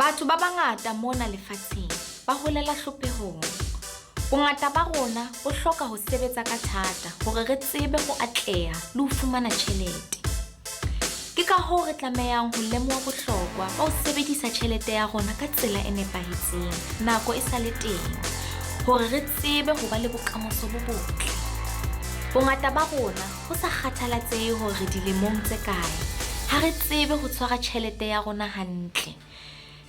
Batho ba bangata mona lefatsheng ba holela hlopehong. Bongata ba rona bo hloka ho sebetsa ka thata hore re tsebe ho atleha le ho fumana tjhelete. Ke ka hoo re tlamehang ho lemoha bohlokwa ba ho sebedisa tjhelete ya rona ka tsela e nepahetseng nako e sa le teng, hore re tsebe ho ba le bokamoso bo botle. Bongata ba rona ho sa kgathalatsehe hore dilemong tse kae, ha re tsebe ho tshwara tjhelete ya rona hantle.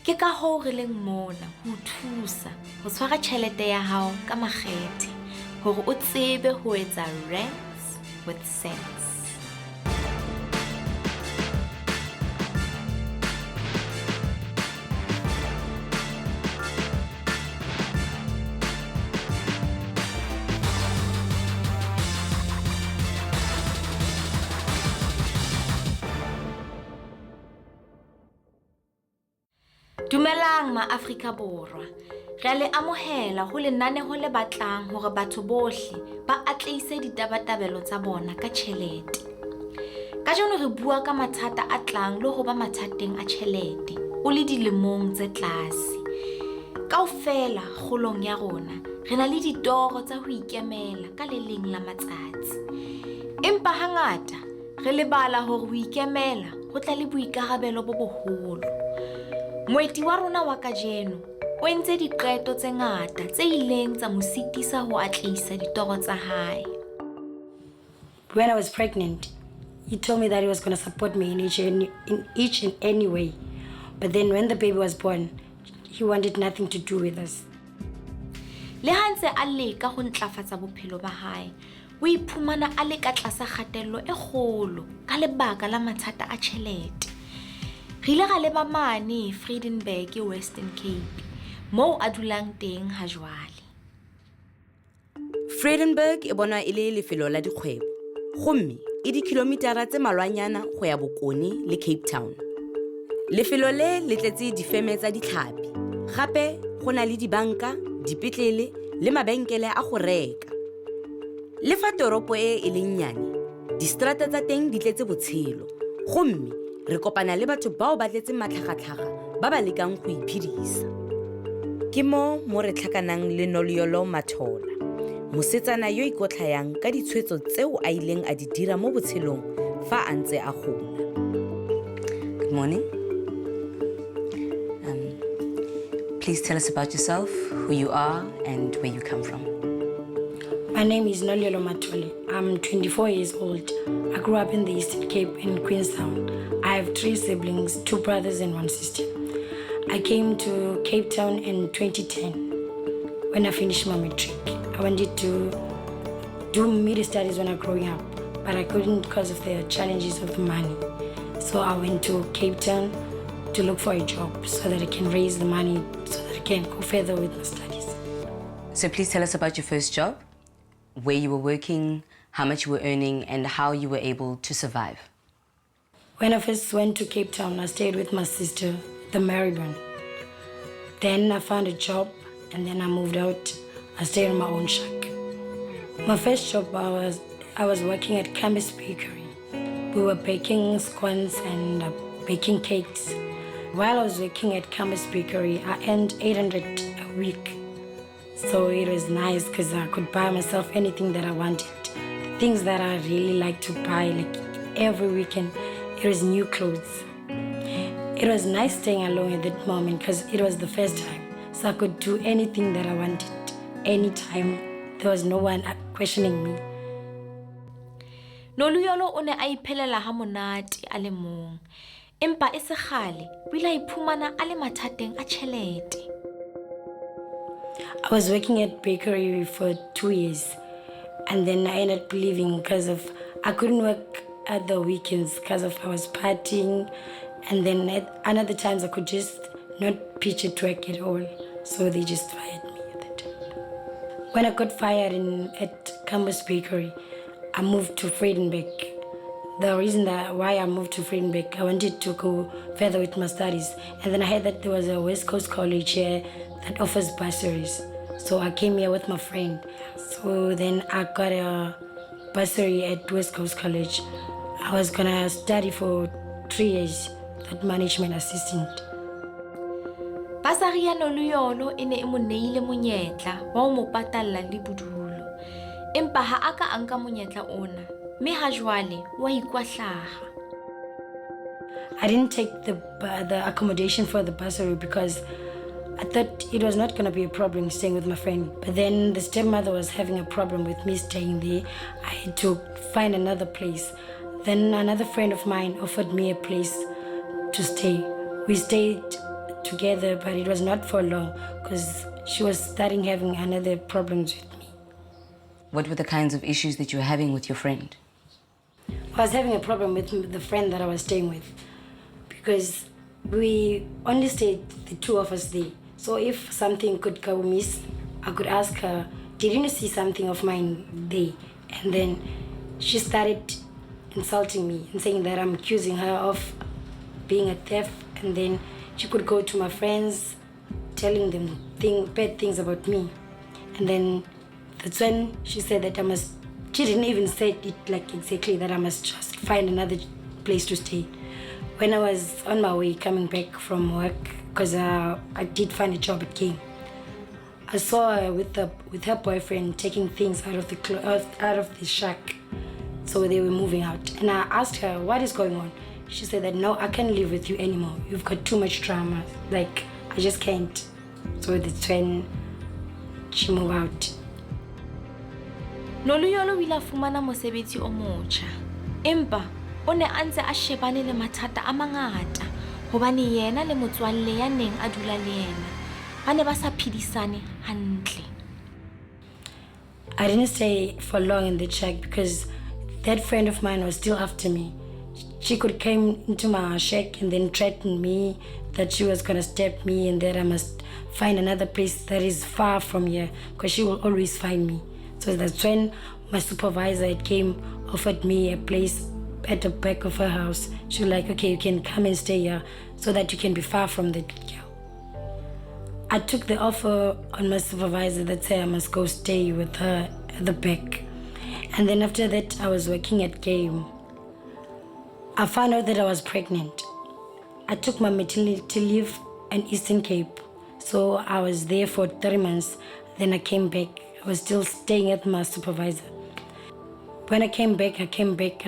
Ke ka hoo re leng mona ho thusa ho tshwara tjhelete ya hao ka makgethe, hore o tsebe ho etsa rands with sense. Dumelang ma-Afrika Borwa, re a le amohela ho lenaneo le batlang hore batho bohle ba atlehise ditabatabelo tsa bona ka tjhelete. Kajeno re bua ka mathata a tlang le ho ba mathateng a tjhelete o le dilemong tse tlase. Kaofela kgolong ya rona, re na le ditoro tsa ho ikemela ka le leng la matsatsi. Empa hangata re lebala hore ho ikemela ho tla le boikarabelo bo boholo. Moeti wa rona wa kajeno o entse diqeto tse ngata tse ileng tsa mo sitisa ho atlehisa ditoro tsa hae. When I was pregnant, he told me that he was going to support me in each and any way. But then when the baby was born, he wanted nothing to do with us. Le ha ntse a leka ho ntlafatsa bophelo ba hae, o iphumana a le ka tlasa kgatello e kgolo ka lebaka la mathata a tjhelete. Re ile ra leba mane Vrydenburg, Western Cape, moo a dulang teng ha jwale. Vrydenburg e bonwa e le lefelo la dikgwebo, gomme e dikilomitara tse malwanyana go ya Bokone le Cape Town. Lefelo le le tletse difeme tsa ditlhapi, gape go na le dibanka, dipetlele le mabenkele a go reka. Le fa toropo e leng nyane, distrata tsa teng di tletse botshelo, gomme re kopana le batho bao ba tletse matlhagatlhaga ba ba lekang go iphedisa. Ke mo re tlhakanang le Lungelo Mdlalose, mosetsana yo ikotlhayang ka ditshwetso tseo a ileng a di dira mo botshelong fa a ntse a gola. Good morning. Please tell us about yourself, who you are, and where you come from. My name is Lungelo Mdlalose. I'm 24 years old. I grew up in the Eastern Cape in Queenstown. I have 3 siblings, 2 brothers and 1 sister. I came to Cape Town in 2010 when I finished my matric. I wanted to do media studies when I was growing up, but I couldn't because of the challenges of the money. So I went to Cape Town to look for a job so that I can raise the money so that I can go further with my studies. So please tell us about your first job, where you were working, how much you were earning, and how you were able to survive. When I first went to Cape Town, I stayed with my sister, the married one. Then I found a job, and then I moved out. I stayed on my own shack. My first job, I was working at Campus Bakery. We were baking scones and baking cakes. While I was working at Campus Bakery, I earned 800 a week. So it was nice because I could buy myself anything that I wanted. The things that I really like to buy, like every weekend, it was new clothes. It was nice staying alone at that moment because it was the first time. So I could do anything that I wanted, anytime. There was no one questioning me. Lungelo o ne a iphelela ha monate a le mong, empa e se kgale o ile a iphumana a le mathateng a tjhelete. I was working at bakery for 2 years, and then I ended up leaving because of I couldn't work at the weekends because of I was partying, and then at another times I could just not pitch at work at all, so they just fired me at that time. When I got fired at Campus Bakery, I moved to Vrydenburg. The reason why I moved to Vrydenburg, I wanted to go further with my studies, and then I heard that there was a West Coast college here that offers bursaries. So I came here with my friend. So then I got a bursary at West Coast College. I was gonna study for 3 years, that management assistant. Basari ya Noluyolo e ne e mo neile monyetla wa ho mo patalla le bodulo. Empa ha aka anka monyetla ona, mme ha jwale wa ikwahlaha. I didn't take the accommodation for the bursary because I thought it was not going to be a problem staying with my friend. But then the stepmother was having a problem with me staying there. I had to find another place. Then another friend of mine offered me a place to stay. We stayed together, but it was not for long because she was starting having another problems with me. What were the kinds of issues that you were having with your friend? I was having a problem with the friend that I was staying with because we only stayed the two of us there. So if something could go miss, I could ask her, didn't you see something of mine there? And then she started insulting me and saying that I'm accusing her of being a thief. And then she could go to my friends, telling them bad things about me. And then that's when she said that she didn't even say it like exactly, that I must just find another place to stay. When I was on my way coming back from work, because I did find a job at Game, I saw her with her boyfriend taking things out of the shack. So they were moving out. And I asked her, what is going on? She said that, no, I can't live with you anymore. You've got too much drama. Like, I just can't. So that's when she moved out. Noluyolo o ile a fumana mosebetsi o motjha. Empa o ne a ntse a shebane le mathata a mangata hobane yena le motswalle ya neng a dula le yena ba ne ba sa phedisane hantle. I didn't stay for long in the shack because that friend of mine was still after me. She could come into my shack and then threaten me that she was going to stab me and that I must find another place that is far from here because she will always find me. So that's when my supervisor came, offered me a place at the back of her house. She was like, okay, you can come and stay here so that you can be far from the girl. I took the offer on my supervisor that said I must go stay with her at the back. And then after that, I was working at Game. I found out that I was pregnant. I took my maternity leave in Eastern Cape. So I was there for 3 months. Then I came back. I was still staying at my supervisor. When I came back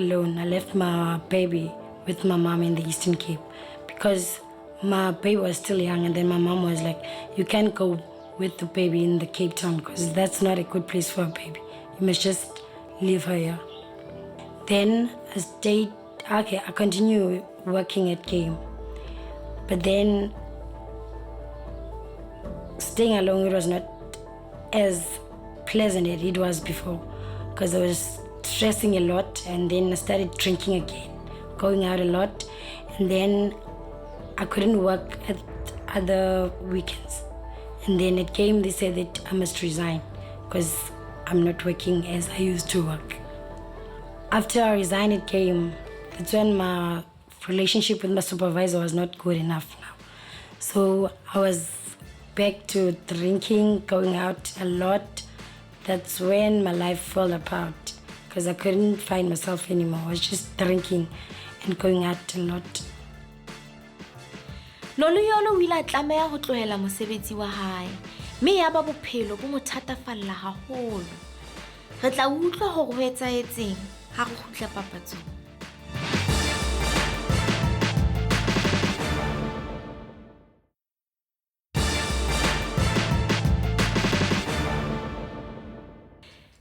alone. I left my baby with my mom in the Eastern Cape because my baby was still young, and then my mom was like, you can't go with the baby in the Cape Town because that's not a good place for a baby. You must just leave her here. Then I continued working at Game. But then staying alone, it was not as pleasant as it was before because I was stressing a lot, and then I started drinking again, going out a lot, and then I couldn't work at other weekends. And then at Game, they said that I must resign because I'm not working as I used to work. After I resigned at Game, that's when my relationship with my supervisor was not good enough now. So I was back to drinking, going out a lot. That's when my life fell apart because I couldn't find myself anymore. I was just drinking and going out a lot. Noluyolo o ile a tlameha ho tlohela mosebetsi wa hae, mme ya ba bophelo bo mo thatafalla haholo. Re tla utlwa hore ho etsahetseng ha re kgutla papatsong.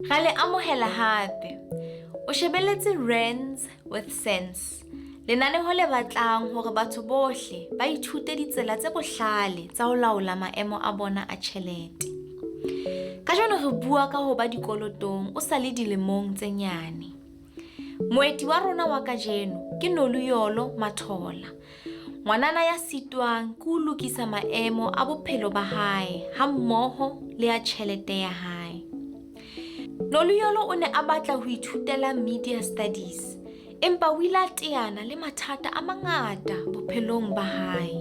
Gale amohela hape. O shebeletse Rands with Sense. Lenaneo le batlang hore batho bohle ba ithute ditsela tse bohlale tsa ho laola maemo a bona a tjhelete. Ka jeno re bua ka ho ba dikolotong o sa le dilemong tse nyane. Moeti wa rona wa kajeno ke Noluyolo Mathola. Ngwanana ya sitwang ke ho lokisa maemo a bophelo ba hae ha mmoho le ya tjhelete ya hae. Noluyolo o ne a batla ho ithutela media studies, empa o ile a teana le mathata a mangata bophelong ba hae.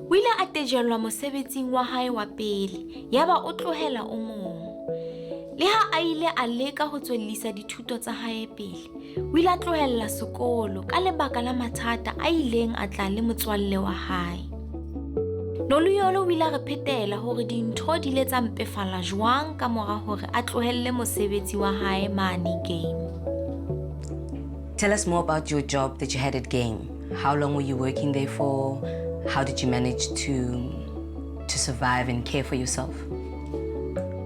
O ile a tejelwa mosebetsing wa hae wa pele, yaba o tlohela o mong. Le ha a ile a leka ho tswellisa dithuto tsa hae pele, o ile a tlohella sekolo ka lebaka la mathata a ileng a tla le motswalle wa hae. Noluyolo o ile a re phetela hore dintho di ile tsa mpefala jwang ka mora hore a tlohelle mosebetsi wa hae mane game. Tell us more about your job that you had at Game. How long were you working there for? How did you manage to survive and care for yourself?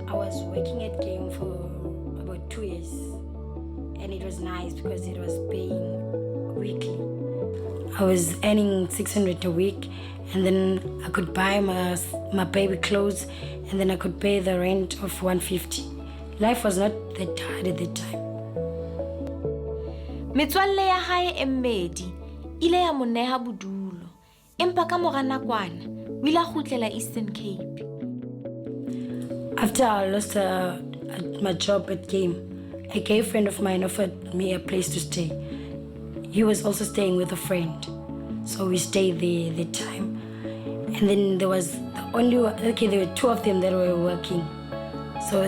I was working at Game for about 2 years, and it was nice because it was paying weekly. I was earning 600 a week, and then I could buy my baby clothes, and then I could pay the rent of 150. Life was not that hard at that time. Metswalle ya hae e mmedi ile ya mo neha bodulo, empa ka mora nakwana o ile a kgutlela Eastern Cape. After I lost my job at Game, a gay friend of mine offered me a place to stay. He was also staying with a friend, so we stayed there that time. And then there were two of them that were working, so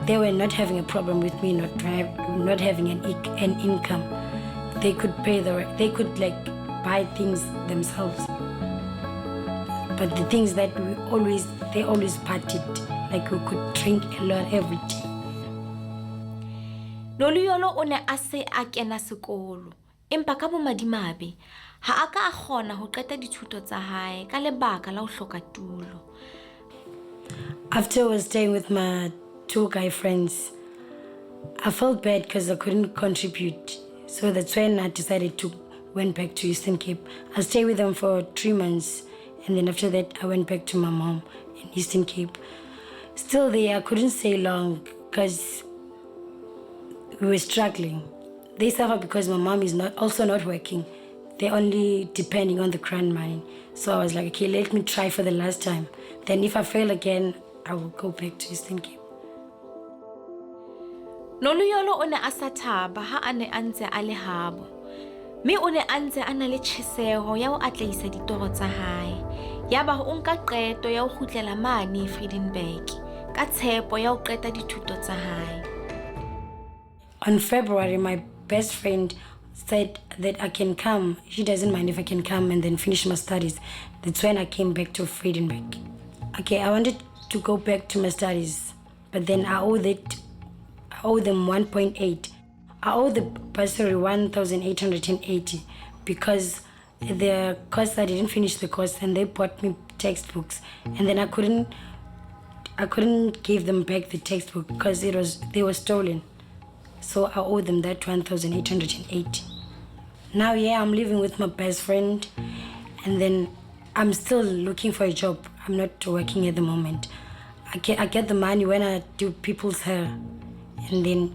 they were not having a problem with me not having an income. They could pay they could buy things themselves. But the things that they always partied, like we could drink a lot every day. Noluyolo o ne a se a kena sekolo, empa ka bomadimabe ha a ka a kgona ho qeta dithuto tsa hae ka lebaka la ho hloka tulo. After I was staying with my 2 guy friends, I felt bad because I couldn't contribute. So that's when I decided to went back to Eastern Cape. I stayed with them for 3 months, and then after that I went back to my mom in Eastern Cape. Still there, I couldn't stay long because we were struggling. They suffer because my mom is also not working. They're only depending on the grant money. So I was like, okay, let me try for the last time. Then if I fail again, I will go back to Eastern Cape. Noluyolo o ne a sa thaba ha a ne a ntse a le habo, mme o ne a ntse a na le tjheseho ya ho atlehisa ditoro tsa hae. Yaba o nka qeto ya ho kgutlela mane Vrydenburg ka tshepo ya ho qeta dithuto tsa hae. On February, my best friend said that I can come. She doesn't mind if I can come and then finish my studies. That's when I came back to Vrydenburg. Okay, I wanted to go back to my studies, but then I owe them 1.8. I owe the bursary 1,880 because the course I didn't finish the course and they bought me textbooks, and then I couldn't give them back the textbook because they were stolen. So I owe them that 1,880. Now, yeah, I'm living with my best friend, and then I'm still looking for a job. I'm not working at the moment. I get the money when I do people's hair, and then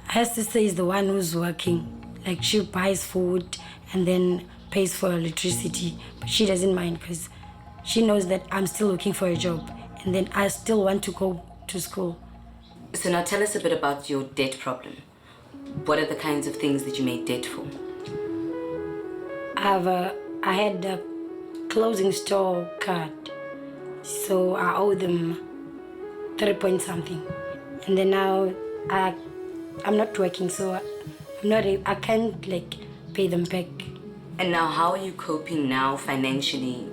her sister is the one who's working. Like, she buys food and then pays for electricity, but she doesn't mind because she knows that I'm still looking for a job, and then I still want to go to school. So now tell us a bit about your debt problem. What are the kinds of things that you made debt for? I had a clothing store card, so I owe them 3 point something, and then now I'm not working, so I can't pay them back. And now how are you coping now financially,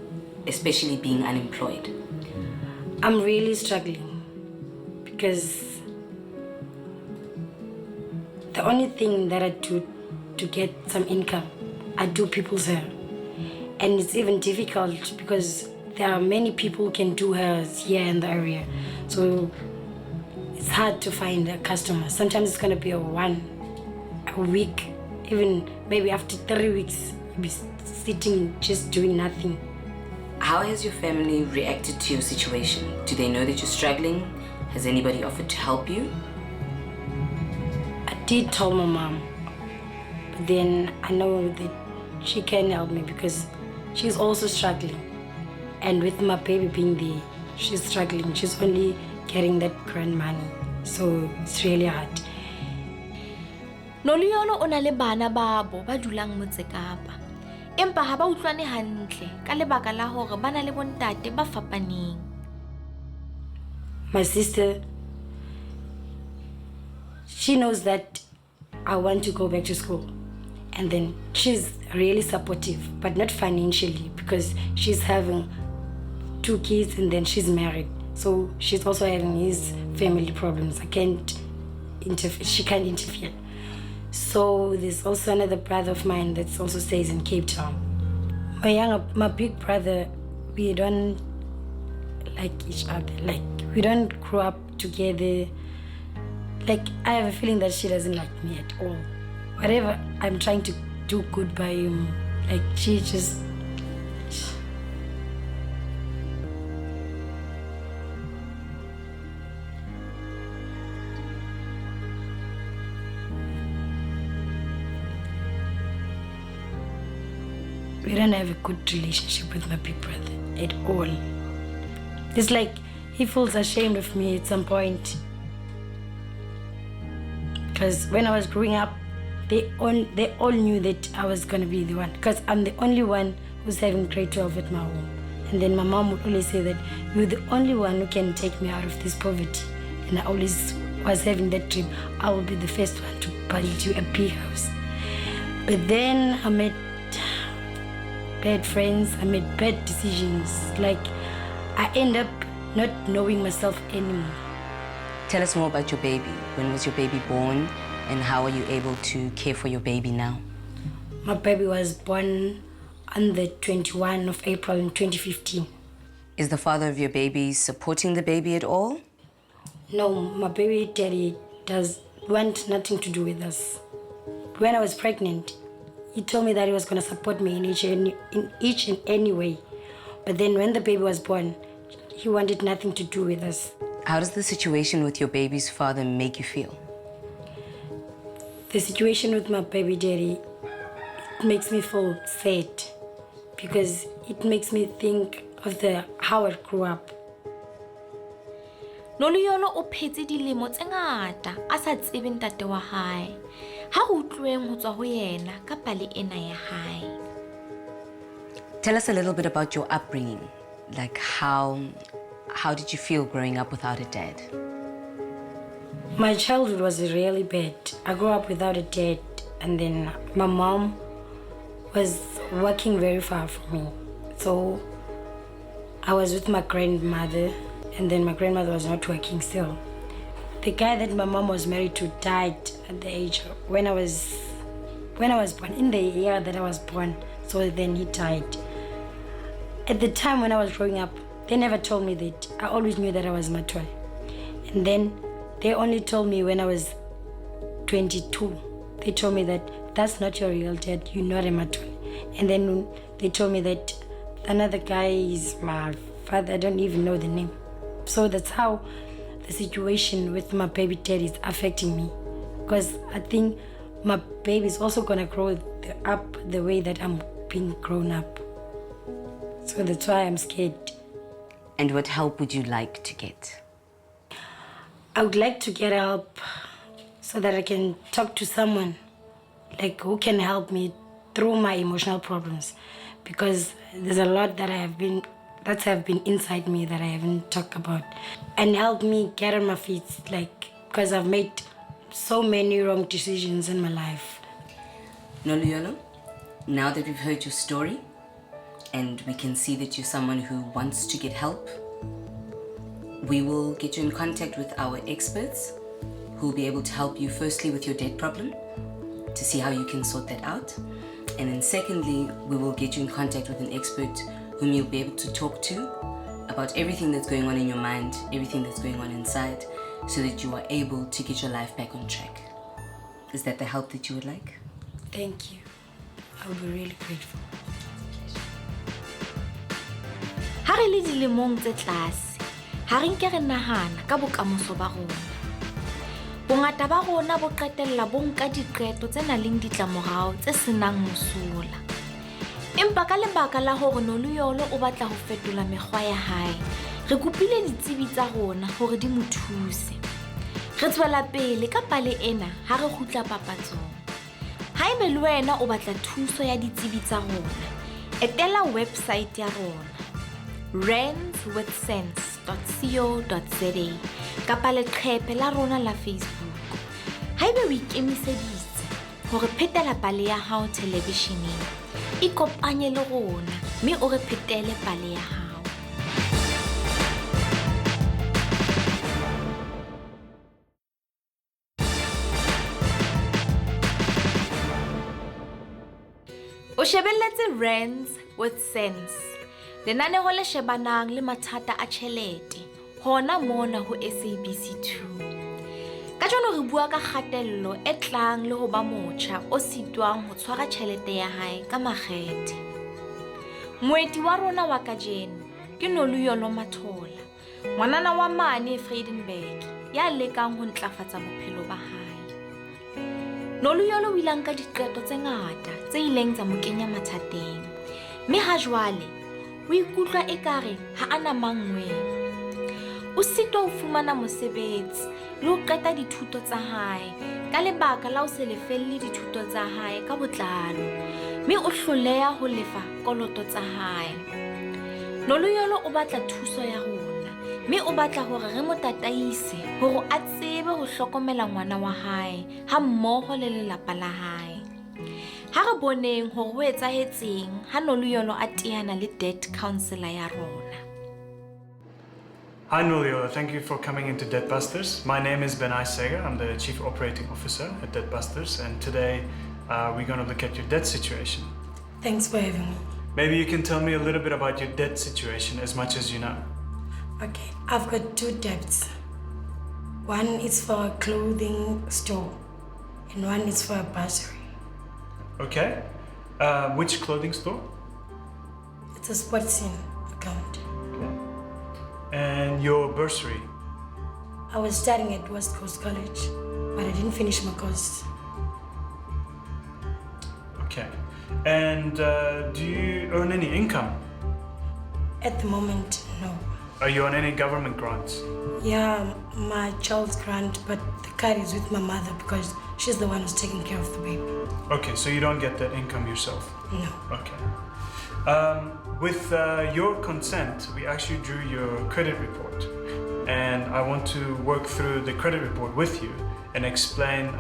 especially being unemployed? I'm really struggling because the only thing that I do to get some income, I do people's hair. And it's even difficult because there are many people who can do hairs here in the area. So it's hard to find a customer. Sometimes it's going to be a week, even maybe after 3 weeks, you'll be sitting just doing nothing. How has your family reacted to your situation? Do they know that you're struggling? Has anybody offered to help you? I did tell my mom, but then I know that she can help me because she's also struggling. And with my baby being there, she's struggling. She's only getting that grant money, so it's really hard. Noluyolo o na le bana babo ba dulang Motse Kapa, empa ha ba utlwane hantle ka lebaka la hore ba na le bontate ba fapaneng. My sister, she knows that I want to go back to school, and then she's really supportive, but not financially because she's having 2 kids and then she's married. So she's also having his family problems. She can't interfere. So there's also another brother of mine that also stays in Cape Town. My big brother, we don't like each other. Like, we don't grow up together. Like, I have a feeling that she doesn't like me at all. Whatever I'm trying to do good by him, like, she just... We don't have a good relationship with my big brother at all. It's like he feels ashamed of me at some point. Because when I was growing up, they all knew that I was going to be the one. Because I'm the only one who's having grade 12 at my home. And then my mom would always say that you're the only one who can take me out of this poverty. And I always was having that dream. I will be the first one to build you a big house. But then I made bad friends, I made bad decisions. Like, I end up not knowing myself anymore. Tell us more about your baby. When was your baby born, and how are you able to care for your baby now? My baby was born on the 21 of April in 2015. Is the father of your baby supporting the baby at all? No, my baby daddy does want nothing to do with us. When I was pregnant, he told me that he was going to support me in each and any way. But then when the baby was born, he wanted nothing to do with us. How does the situation with your baby's father make you feel? The situation with my baby daddy, it makes me feel sad because it makes me think of how I grew up. Noluyolo o phetse dilemo tse ngata a sa tsebe ntate wa hae. Ha go utlweng ho tswa ho yena ka pale ena ya hae. Tell us a little bit about your upbringing. Like, how did you feel growing up without a dad? My childhood was really bad. I grew up without a dad, and then my mom was working very far from me. So I was with my grandmother, and then my grandmother was not working still. The guy that my mom was married to died at the age when I was born, in the year that I was born. So then he died. At the time when I was growing up, they never told me that. I always knew that I was Matwa. And then they only told me when I was 22. They told me that that's not your real dad, you're not a Matwa. And then they told me that another guy is my father, I don't even know the name. So that's how the situation with my baby dad is affecting me. Because I think my baby is also gonna grow up the way that I'm being grown up. So that's why I'm scared. And what help would you like to get? I would like to get help so that I can talk to someone like who can help me through my emotional problems, because there's a lot that have been inside me that I haven't talked about, and help me get on my feet, like, because I've made so many wrong decisions in my life. Noluyolo, now that we've heard your story and we can see that you're someone who wants to get help, we will get you in contact with our experts who will be able to help you firstly with your debt problem to see how you can sort that out. And then secondly, we will get you in contact with an expert whom you'll be able to talk to about everything that's going on in your mind, everything that's going on inside, so that you are able to get your life back on track. Is that the help that you would like? Thank you. I would be really grateful. Ha re le dilemong tse tlase, ha re nke re nahana ka bokamoso ba rona. Bongata ba rona bo qetella bo nka diqeto tse nang le ditlamorao tse senang mosola. Empa ka lebaka la hore Noluyolo o batla ho fetola mekgwa ya hae, re kopile ditsebi tsa rona hore di mo thuse. Re tswela pele ka pale ena ha re kgutla papatsong. Haebe le wena o batla thuso ya ditsebi tsa rona, etela website ya rona randswithsense.co.za kapa leqephe la rona la Facebook. Haebe o ikemiseditse hore phetela pale ya hao televisioneng, ikopanye le rona mme o re phetele pale ya hao. shebelletse Rands with sense. Lenaneo le shebanang le mathata a tjhelete hona mona ho SABC2. Ka jwalo re bua ka kgatello e tlang le ho ba motjha o sitwang ho tshwara tjhelete ya hae ka makgethe. Moeti wa rona wa kajeno ke Lungelo Mdlalose, ngwanana wa mane Venda ya lekang ho ntlafatsa bophelo ba hae. Lungelo o ile nka diqeto tse ngata tse ileng tsa mo kenya mathateng, mme ha jwale o ikutlwa ekare ha ana mangwe. O sitwa ho fumana mosebetsi le ho qeta dithuto tsa hae ka lebaka la ho se lefelle dithuto tsa hae ka botlalo, mme o hloleha ho lefa koloto tsa hae. Lungelo o batla thuso ya rona, mme o batla hore re mo tataise hore a tsebe ho hlokomela ngwana wa hae ha mmoho le lelapa la hae. Ha re boneng hore ho etsahetseng ha Lungelo a teana le debt counsellor ya rona. Hi Lungelo, thank you for coming into Debtors. My name is Venda. I'm the Chief Operating Officer at Debtors, and today we're going to look at your debt situation. Thanks for having me. Maybe you can tell me a little bit about your debt situation as much as you know. Okay, I've got 2 debts. One is for a clothing store and one is for a bursary. Okay. Which clothing store? It's a sports account. And your bursary? I was studying at West Coast College, but I didn't finish my course. Okay. And do you earn any income? At the moment, no. Are you on any government grants? Yeah, my child's grant, but the card is with my mother because she's the one who's taking care of the baby. Okay, so you don't get that income yourself? No. Okay. With your consent, we actually drew your credit report, and I want to work through the credit report with you and explain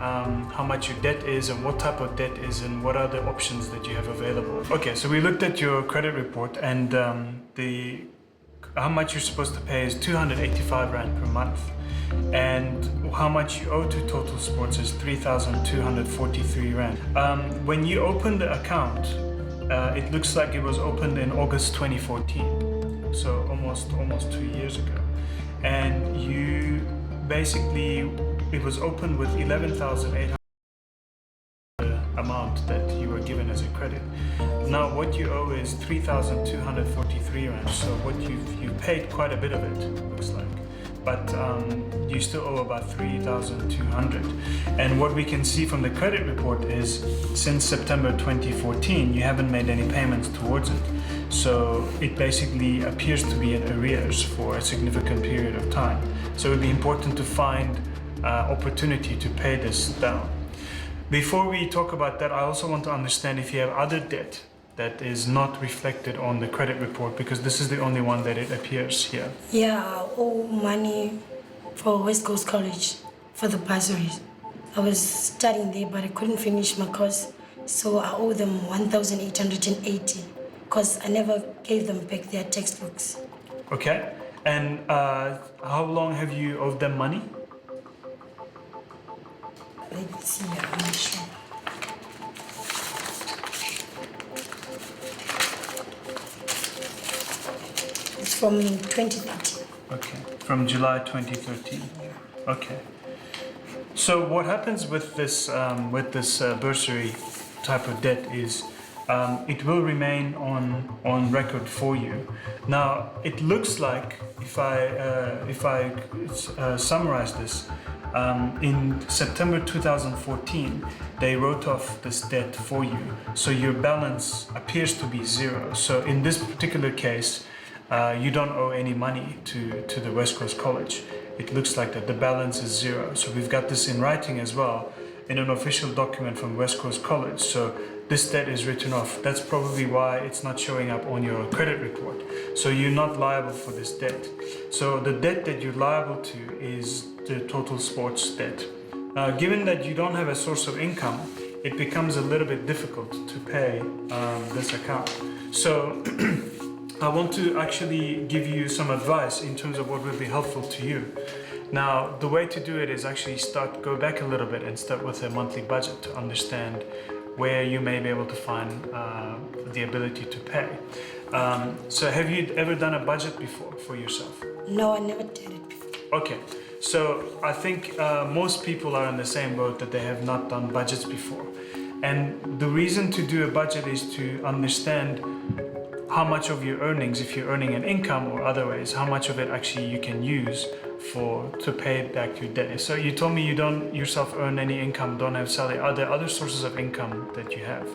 how much your debt is and what type of debt is and what are the options that you have available. Okay, so we looked at your credit report, and how much you're supposed to pay is 285 Rand per month, and how much you owe to Total Sports is 3,243 Rand. When you open the account, it looks like it was opened in August 2014, so almost 2 years ago, and you basically, it was opened with 11,800 amount that you were given as a credit. Now what you owe is 3,243 Rand, so what you've paid quite a bit of it, looks like, but you still owe about 3,200. And what we can see from the credit report is since September 2014 you haven't made any payments towards it, so it basically appears to be in arrears for a significant period of time. So it would be important to find opportunity to pay this down. Before we talk about that, I also want to understand if you have other debt that is not reflected on the credit report, because this is the only one that it appears here. Yeah, I owe money for West Coast College for the bursaries. I was studying there, but I couldn't finish my course, so I owe them 1,880 because I never gave them back their textbooks. Okay, and how long have you owed them money? Let's see, I'm not sure. It's from 2013. Okay, from July 2013. Okay. So what happens with this bursary type of debt is it will remain on record for you. Now it looks like, if I summarize this, in September 2014 they wrote off this debt for you, so your balance appears to be 0. So in this particular case you don't owe any money to the West Coast College. It looks like that the balance is 0. So we've got this in writing as well, in an official document from West Coast College. So this debt is written off. That's probably why it's not showing up on your credit report. So you're not liable for this debt. So the debt that you're liable to is the Total Sports debt. Now, given that you don't have a source of income, it becomes a little bit difficult to pay this account. So I want to actually give you some advice in terms of what will be helpful to you. Now, the way to do it is actually go back a little bit and start with a monthly budget to understand where you may be able to find the ability to pay. So have you ever done a budget before for yourself? No, I never did it before. Okay, so I think most people are in the same boat that they have not done budgets before. And the reason to do a budget is to understand how much of your earnings, if you're earning an income or otherwise, how much of it actually you can use to pay back your debt. So you told me you don't yourself earn any income, don't have salary. Are there other sources of income that you have?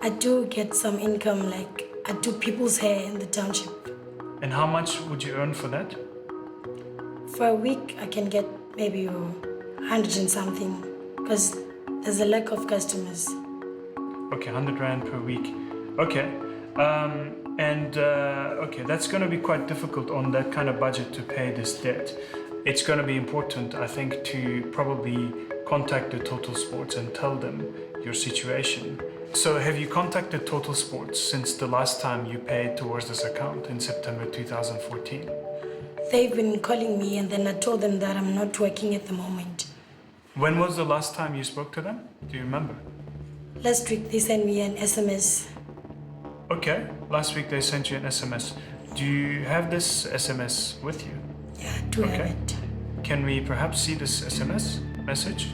I do get some income, like I do people's hair in the township. And how much would you earn for that? For a week, I can get maybe 100 and something, because there's a lack of customers. Okay, 100 Rand per week. Okay. Okay, that's going to be quite difficult on that kind of budget to pay this debt. It's going to be important, I think, to probably contact the Total Sports and tell them your situation. So have you contacted Total Sports since the last time you paid towards this account in September 2014? They've been calling me, and then I told them that I'm not working at the moment. When was the last time you spoke to them? Do you remember? Last week they sent me an SMS. Okay, last week they sent you an SMS. Do you have this SMS with you? Yeah, I do have it. Can we perhaps see this SMS message?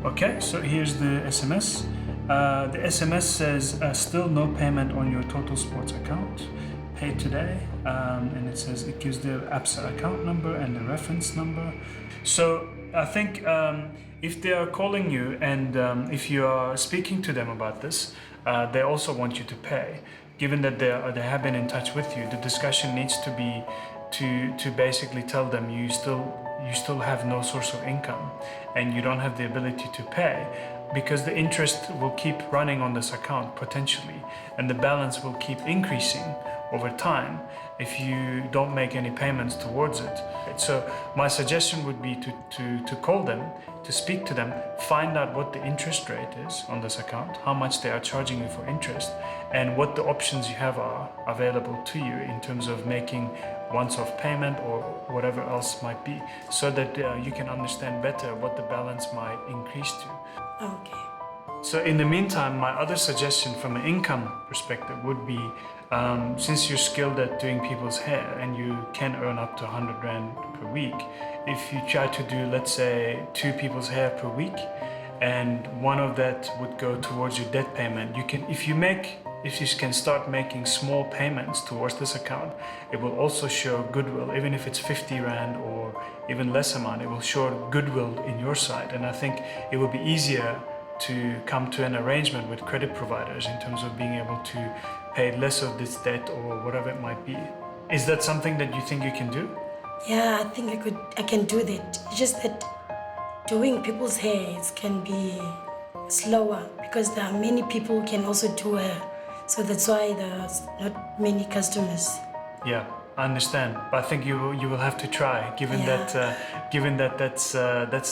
Okay, so here's the SMS. The SMS says, still no payment on your Total Sports account. Pay today. And it says, it gives the ABSA account number and the reference number. So I think if they are calling you and if you are speaking to them about this, they also want you to pay. Given that they have been in touch with you, the discussion needs to be to basically tell them you still have no source of income and you don't have the ability to pay, because the interest will keep running on this account potentially, and the balance will keep increasing over time if you don't make any payments towards it. So my suggestion would be to call them, to speak to them, find out what the interest rate is on this account, how much they are charging you for interest, and what the options you have are available to you in terms of making once-off payment or whatever else might be, so that you can understand better what the balance might increase to. Okay. So in the meantime, my other suggestion from an income perspective would be, since you're skilled at doing people's hair and you can earn up to 100 Rand per week, if you try to do, let's say, 2 people's hair per week, and one of that would go towards your debt payment, you can start making small payments towards this account, it will also show goodwill. Even if it's 50 Rand or even less amount, it will show goodwill in your side. And I think it will be easier to come to an arrangement with credit providers in terms of being able to pay less of this debt or whatever it might be. Is that something that you think you can do? Yeah, I think I can do that. It's just that doing people's hair can be slower, because there are many people who can also do hair. So that's why there's not many customers. Yeah, I understand. But I think you will have to try, given that that's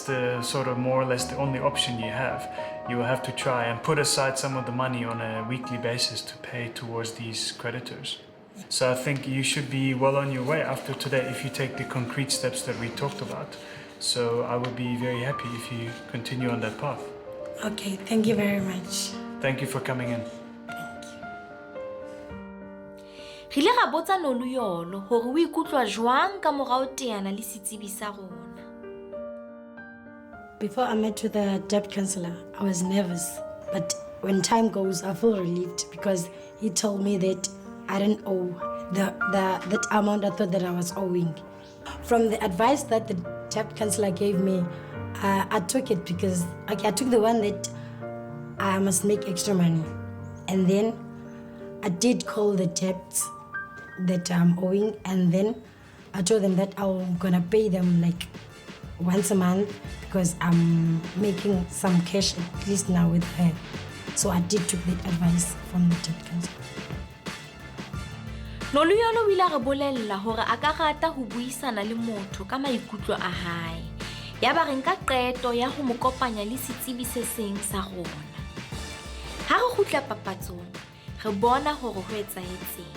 the sort of more or less the only option you have. You will have to try and put aside some of the money on a weekly basis to pay towards these creditors. So I think you should be well on your way after today if you take the concrete steps that we talked about. So I would be very happy if you continue on that path. Okay, thank you very much. Thank you for coming in. Re ile ra botsa Lungelo hore o ikutlwa jwang ka morao teana le setsebi sa rona. Before I met with the debt counselor, I was nervous. But when time goes, I feel relieved, because he told me that I didn't owe that amount I thought that I was owing. From the advice that the debt counselor gave me, I took it, because I took the one that I must make extra money. And then I did call the debts that I'm owing, and then I told them that I'm gonna pay them like once a month, because I'm making some cash at least now with her. So I did take that advice from the debt counselor. Lungelo o ile a re bolella hore a ka rata ho buisana le motho ka maikutlo a hae. Ya ba re nka qeto ya ho mo kopanya le setsebi se seng sa rona. Ha re kgutla papatsong, re bona hore ho etsahetseng.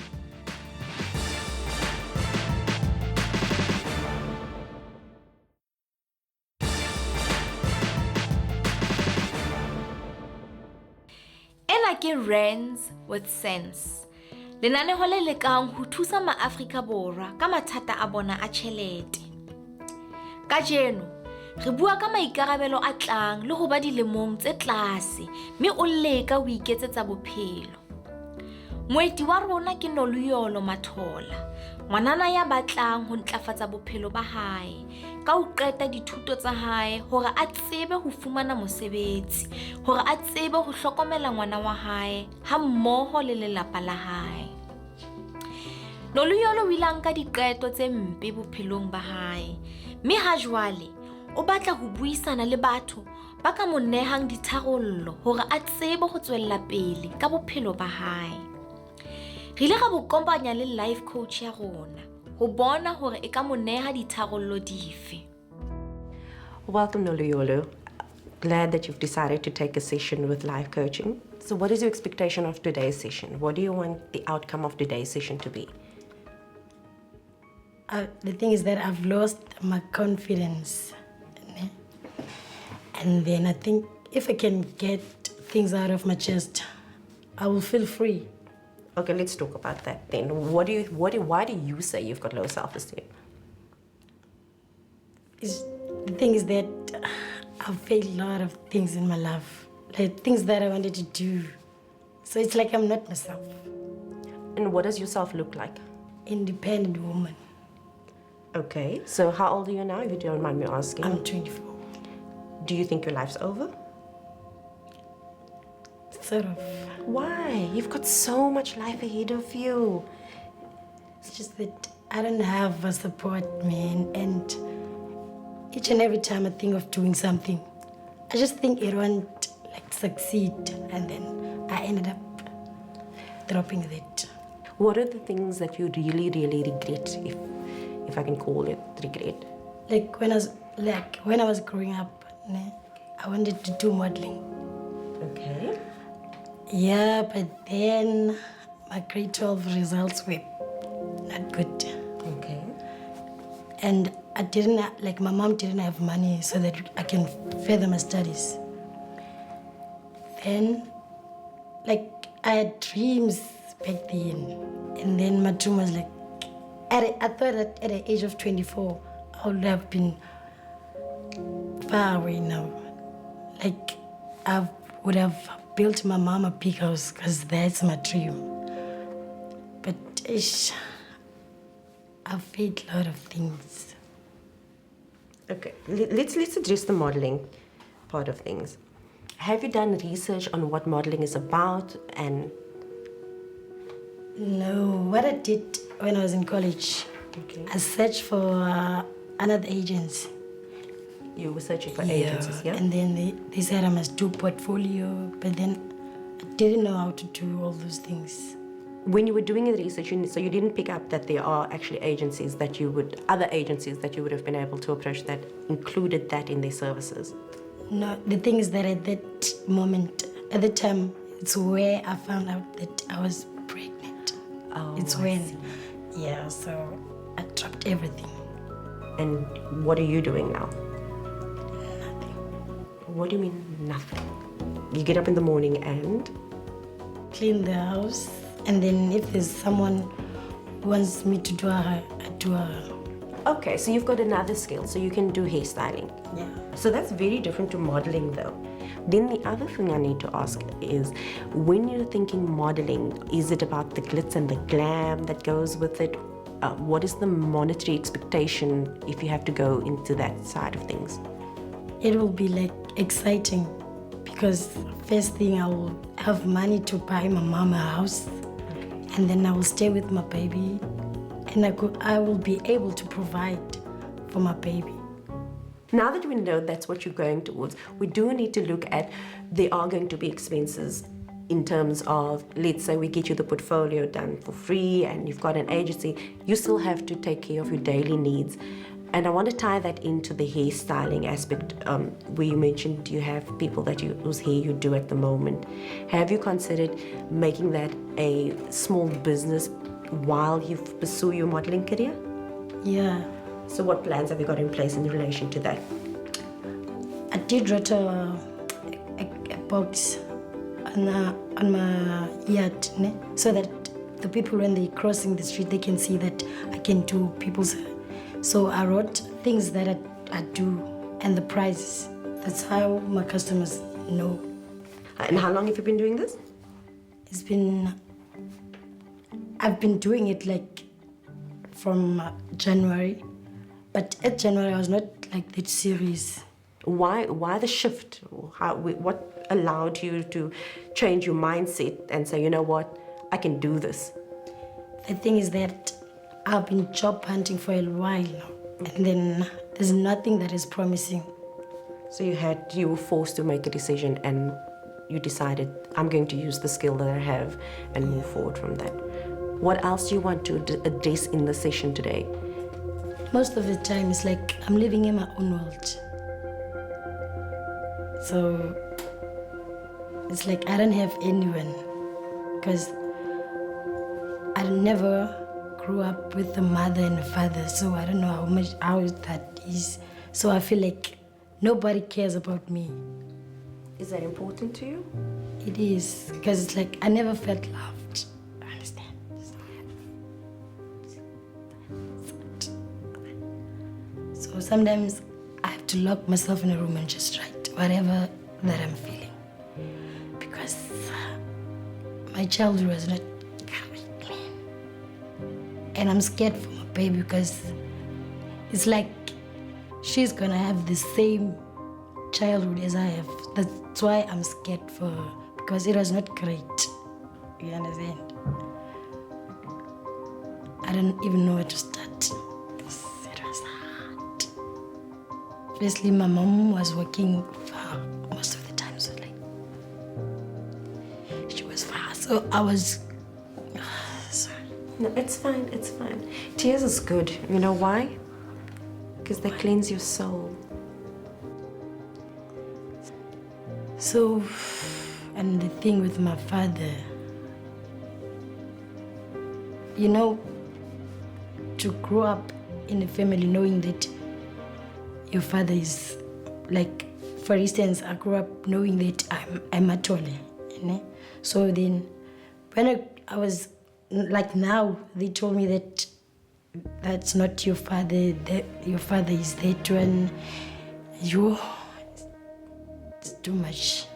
Lena ke Rands with sense. Lenaneo le lekang ho thusa ma-Afrika Borwa ka mathata a bona a tjhelete. Kajeno, re bua ka maikarabelo a tlang le ho ba dilemong tse tlase, mme o leka ho iketsetsa bophelo. Moeti wa rona ke Lungelo Mdlalose, ngwanana ya batlang ho ntlafatsa bophelo ba hae, ka ho qeta dithuto tsa hae hore a tsebe ho fumana mosebetsi, hore a tsebe ho hlokomela ngwana wa hae ha mmoho le lelapa la hae. Lungelo o ile a nka diqeto tse mpe bophelong ba hae, mme ha jwale o batla ho buisana le batho ba ka mo nehang ditharollo hore a tsebe ho tswella pele ka bophelo ba hae. Re ile ga bokompanya le life coach ya rona ho bona hore e ka mo neha ditharollo dife. Welcome, Lungelo. Glad that you've decided to take a session with life coaching. So what is your expectation of today's session? What do you want the outcome of today's session to be? The thing is that I've lost my confidence. And then I think if I can get things out of my chest, I will feel free. Okay, let's talk about that then. Why do you say you've got low self-esteem? The thing is that I've failed a lot of things in my life, like things that I wanted to do. So it's like I'm not myself. And what does yourself look like? Independent woman. Okay, so how old are you now, if you don't mind me asking? I'm 24. Do you think your life's over? Sort of. Why? You've got so much life ahead of you. It's just that I don't have a support, man. And each and every time I think of doing something, I just think it won't succeed. And then I ended up dropping that. What are the things that you really, really regret, if I can call it regret? Like when I was growing up, I wanted to do modeling. Okay. Yeah, but then my grade 12 results were not good. Okay. And I didn't, my mom didn't have money so that I can further my studies. Then, I had dreams back then. And then my dream was I thought that at the age of 24, I would have been far away now. I would have built my mom a big house because that's my dream. But I've failed a lot of things. Okay, let's address the modeling part of things. Have you done research on what modeling is about? And no, what I did when I was in college, okay, I searched for another agency. You were searching for agencies, yeah? And then they said I must do portfolio, but then I didn't know how to do all those things. When you were doing the research, so you didn't pick up that there are actually other agencies that you would have been able to approach that included that in their services? No, the thing is that at that moment, at the time, it's where I found out that I was pregnant. Oh, it's when, yeah, so I dropped everything. And what are you doing now? Nothing. What do you mean, nothing? You get up in the morning and? Clean the house, and then if there's someone who wants me to do her hair, I do her hair. Okay, so you've got another skill, so you can do hairstyling. Yeah. So that's very different to modeling though. Then the other thing I need to ask is, when you're thinking modeling, is it about the glitz and the glam that goes with it? What is the monetary expectation if you have to go into that side of things? It will be exciting because first thing I will have money to buy my mom a house, and then I will stay with my baby, and I will be able to provide for my baby. Now that we know that's what you're going towards, we do need to look at, there are going to be expenses in terms of, let's say we get you the portfolio done for free and you've got an agency, you still have to take care of your daily needs. And I want to tie that into the hairstyling aspect, where you mentioned you have people whose hair you do at the moment. Have you considered making that a small business while you pursue your modeling career? Yeah. So what plans have you got in place in relation to that? I did write a box on my yard, ne? So that the people when they crossing the street, they can see that I can do people's. So I wrote things that I do and the prices. That's how my customers know. And how long have you been doing this? I've been doing it like from January, but at January I was not like that serious. Why the shift? What allowed you to change your mindset and say, you know what, I can do this? The thing is that I've been job hunting for a while now, and then there's nothing that is promising. So you were forced to make a decision and you decided, I'm going to use the skill that I have and move forward from that. What else do you want to address in the session today? Most of the time it's like I'm living in my own world. So it's like I don't have anyone, because I never grew up with a mother and a father, so I don't know how that is. So I feel like nobody cares about me. Is that important to you? It is, because it's like I never felt loved. I understand. So sometimes I have to lock myself in a room and just write whatever that I'm feeling, because my childhood was not correct, and I'm scared for my baby, because it's like she's gonna have the same childhood as I have. That's why I'm scared for her, because it was not great. You understand? I don't even know where to start. It was hard. Firstly, my mom was working far most of the time, so like she was far, so I was sorry. No, it's fine, it's fine. Tears is good. You know why? Because they cleanse your soul. So, and the thing with my father, you know, to grow up in a family knowing that your father is, like, for instance, I grew up knowing that I'm a Tole, you know? So then, when I was, like now, they told me that that's not your father, that your father is that one. It's too much.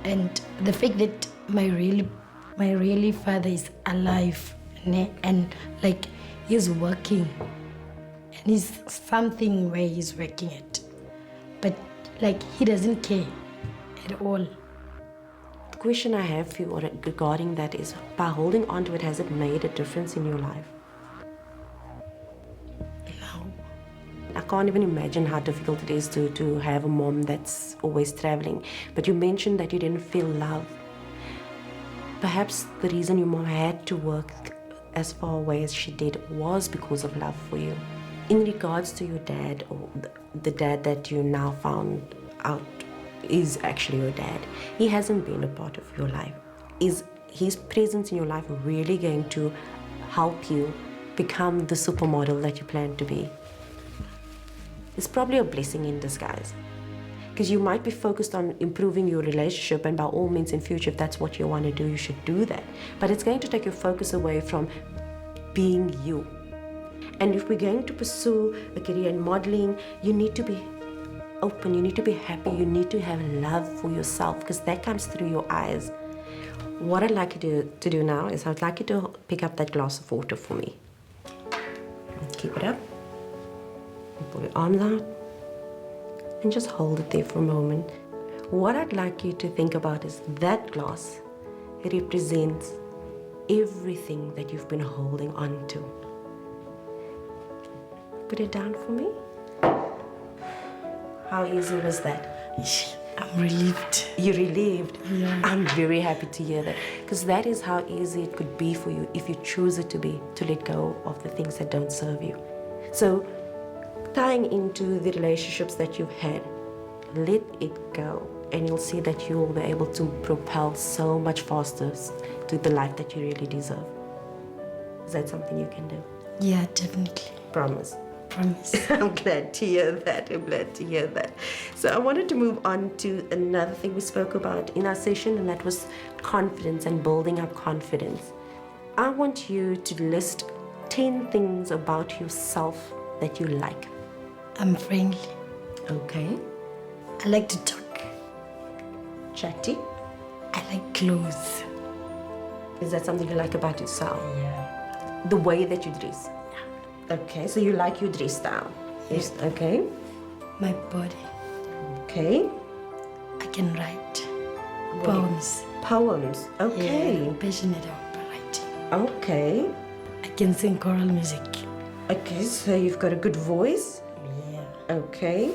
And the fact that my really father is alive, ne? And like he's working, and he's something where he's working at, but like he doesn't care at all. The question I have for you regarding that is, by holding on to it, has it made a difference in your life? I can't even imagine how difficult it is to have a mom that's always traveling. But you mentioned that you didn't feel love. Perhaps the reason your mom had to work as far away as she did was because of love for you. In regards to your dad, or the dad that you now found out is actually your dad, he hasn't been a part of your life. Is his presence in your life really going to help you become the supermodel that you plan to be? It's probably a blessing in disguise, because you might be focused on improving your relationship, and by all means in future, if that's what you want to do, you should do that. But it's going to take your focus away from being you. And if we're going to pursue a career in modeling, you need to be open, you need to be happy, you need to have love for yourself, because that comes through your eyes. What I'd like you to do now is I'd like you to pick up that glass of water for me. Keep it up. Pull your arms out and just hold it there for a moment. What I'd like you to think about is that glass represents everything that you've been holding on to. Put it down for me. How easy was that? I'm relieved. You're relieved? Yeah. I'm very happy to hear that, because that is how easy it could be for you if you choose it to be, to let go of the things that don't serve you. So, tying into the relationships that you've had, let it go, and you'll see that you will be able to propel so much faster to the life that you really deserve. Is that something you can do? Yeah, definitely. Promise. promise. I'm glad to hear that. I'm glad to hear that. So I wanted to move on to another thing we spoke about in our session, and that was confidence and building up confidence. I want you to list 10 things about yourself that you like. I'm friendly. Okay. I like to talk. Chatty. I like clothes. Is that something you like about yourself? Yeah. The way that you dress? Okay, so you like your dress style? Yes. Okay. My body. Okay. I can write poems. Poems. Okay. Yeah, I'm passionate about writing. Okay. I can sing choral music. Okay, so you've got a good voice. Yeah. Okay.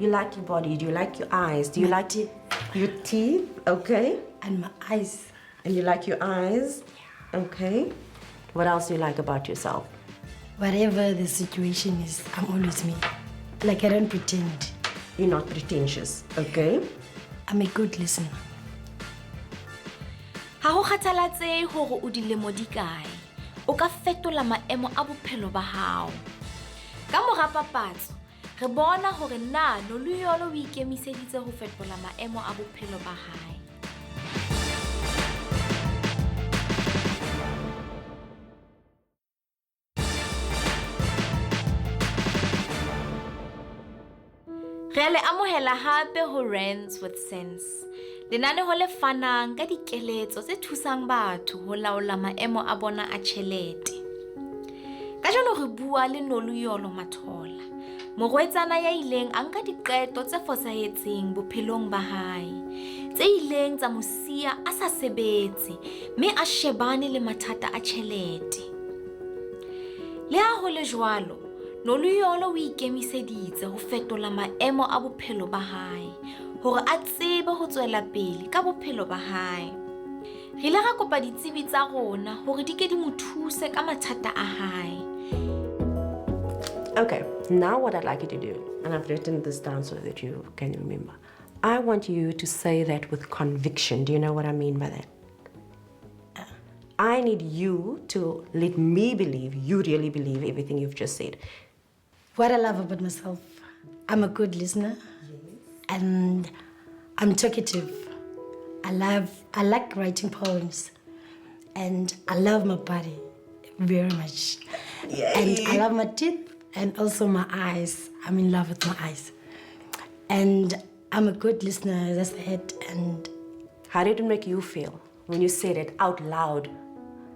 You like your body. Do you like your eyes? Do you My like teeth. your teeth? Okay. And my eyes. And you like your eyes? Okay. What else do you like about yourself? Whatever the situation is, I'm always me. Like I don't pretend. You're not pretentious. Okay. I'm a good listener. Ha ho kgathalatsehe hore o dilemo di kae. O ka fetola maemo a bophelo ba hao. Ka mora papatso, re bona hore na Lungelo o ikemiseditse ho fetola maemo a bophelo ba hae. Re le amohela hape ho Rands with Sense. Lenaneo le fanang ka dikeletso tse thusang batho ho laola maemo a bona a tjhelete. Ka jeno re bua le Lungelo Mdlalose, morwetsana ya ileng a nka diqeto tse fosahetseng bophelong ba hae, tse ileng tsa mo siya a sa sebetse, mme a shebane le mathata a tjhelete. Le ha ho le jwalo, Lungelo o ikemiseditse ho fetola maemo a bophelo ba hae, hore a tsebe ho tswela pele ka bophelo ba hae. Re ile ra kopa ditsebi tsa rona hore di ke di mo thuse ka mathata a hae. Okay, now what I'd like you to do, and I've written this down so that you can remember. I want you to say that with conviction. Do you know what I mean by that? I need you to let me believe you really believe everything you've just said. What I love about myself, I'm a good listener. And I'm talkative. I like writing poems. And I love my body very much. Yay. And I love my teeth and also my eyes. I'm in love with my eyes. And I'm a good listener, as I said, and How did it make you feel when you said it out loud?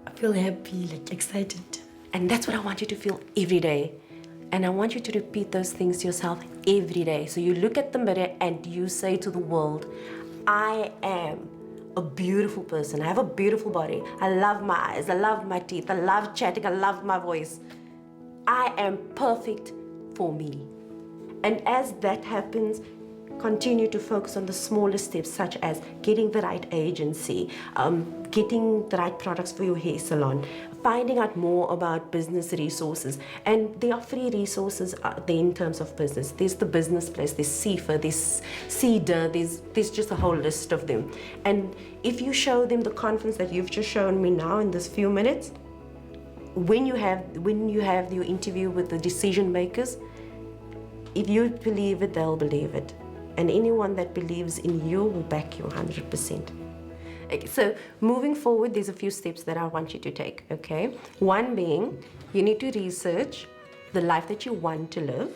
I feel happy, like excited. And that's what I want you to feel every day. And I want you to repeat those things to yourself every day. So you look at the mirror and you say to the world, I am a beautiful person. I have a beautiful body. I love my eyes. I love my teeth. I love chatting. I love my voice. I am perfect for me. And as that happens, continue to focus on the smaller steps, such as getting the right agency, getting the right products for your hair salon, finding out more about business resources. And there are free resources there in terms of business. There's the Business Place, there's CIFA, there's CEDA, there's just a whole list of them. And if you show them the confidence that you've just shown me now in this few minutes, when you have your interview with the decision makers, if you believe it, they'll believe it. And anyone that believes in you will back you 100%. Okay, so moving forward, there's a few steps that I want you to take, okay? One being, you need to research the life that you want to live,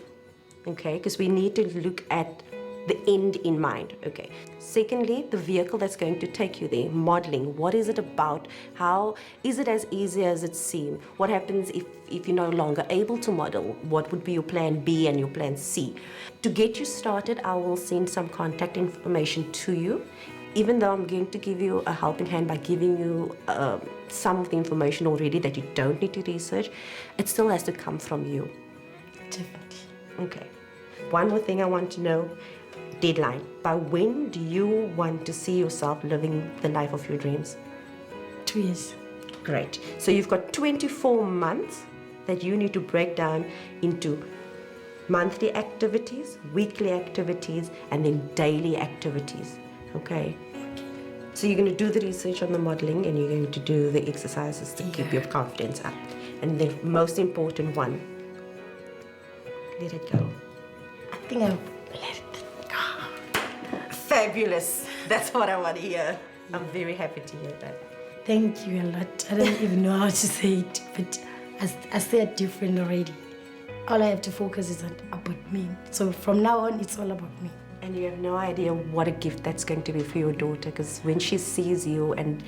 okay? Because we need to look at the end in mind, okay? Secondly, the vehicle that's going to take you there, modeling. What is it about? How is it as easy as it seems? What happens if you're no longer able to model? What would be your plan B and your plan C? To get you started, I will send some contact information to you. Even though I'm going to give you a helping hand by giving you some of the information already that you don't need to research, it still has to come from you. Definitely. Okay. One more thing I want to know, deadline. By when do you want to see yourself living the life of your dreams? 2 years. Great. So you've got 24 months that you need to break down into monthly activities, weekly activities, and then daily activities. Okay? So you're going to do the research on the modeling and you're going to do the exercises to keep your confidence up. And the most important one, let it go. I think I've let it go. Fabulous. That's what I want to hear. I'm very happy to hear that. Thank you a lot. I don't even know how to say it, but I say it different already. All I have to focus is about me. So from now on, it's all about me. And you have no idea what a gift that's going to be for your daughter, because when she sees you and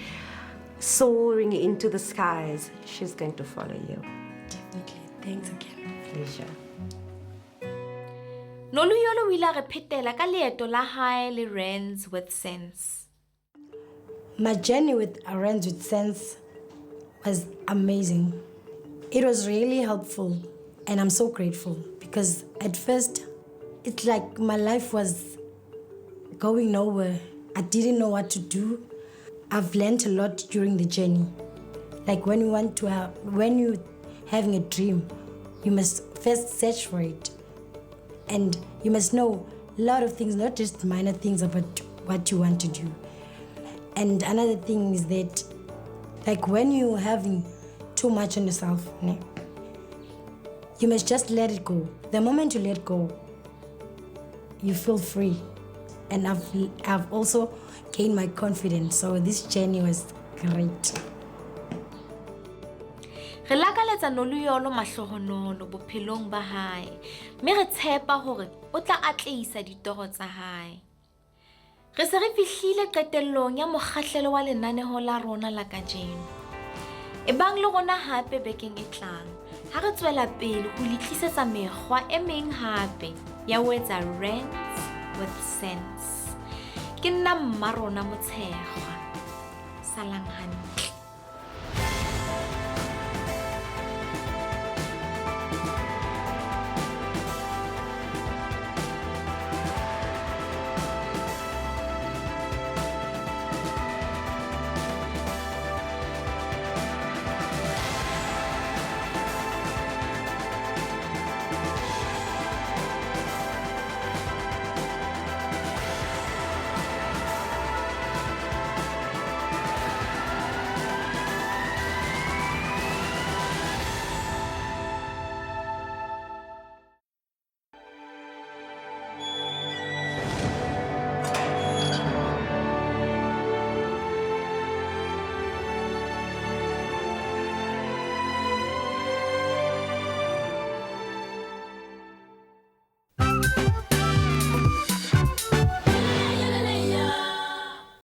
soaring into the skies, she's going to follow you. Definitely. Thanks again. Pleasure. Noluyolo o ile a re phetela ka leeto la hae le Rands with Sense. My journey with Rands with Sense was amazing. It was really helpful, and I'm so grateful because at first, it's like my life was going nowhere. I didn't know what to do. I've learned a lot during the journey. Like when you're having a dream, you must first search for it. And you must know a lot of things, not just minor things about what you want to do. And another thing is that, like when you're having too much on yourself, you must just let it go. The moment you let go, you feel free. And I've also gained my confidence. So this journey was great. Re lakaletsa Noluyolo mahlohonolo bophelong ba hae, mme re tshepa hore o tla atlehisa ditoro tsa hae. Re se re fihlile qetellong ya mokgahlelo wa lenaneo la rona la kajeno. Ebang le rona hape bekeng e tlang, ha re tswela pele ho le tlisetsa mekgwa e meng hape ya ho etsa Rands with Sense. Ke nna Mmarona Kgwele. Salang hantle.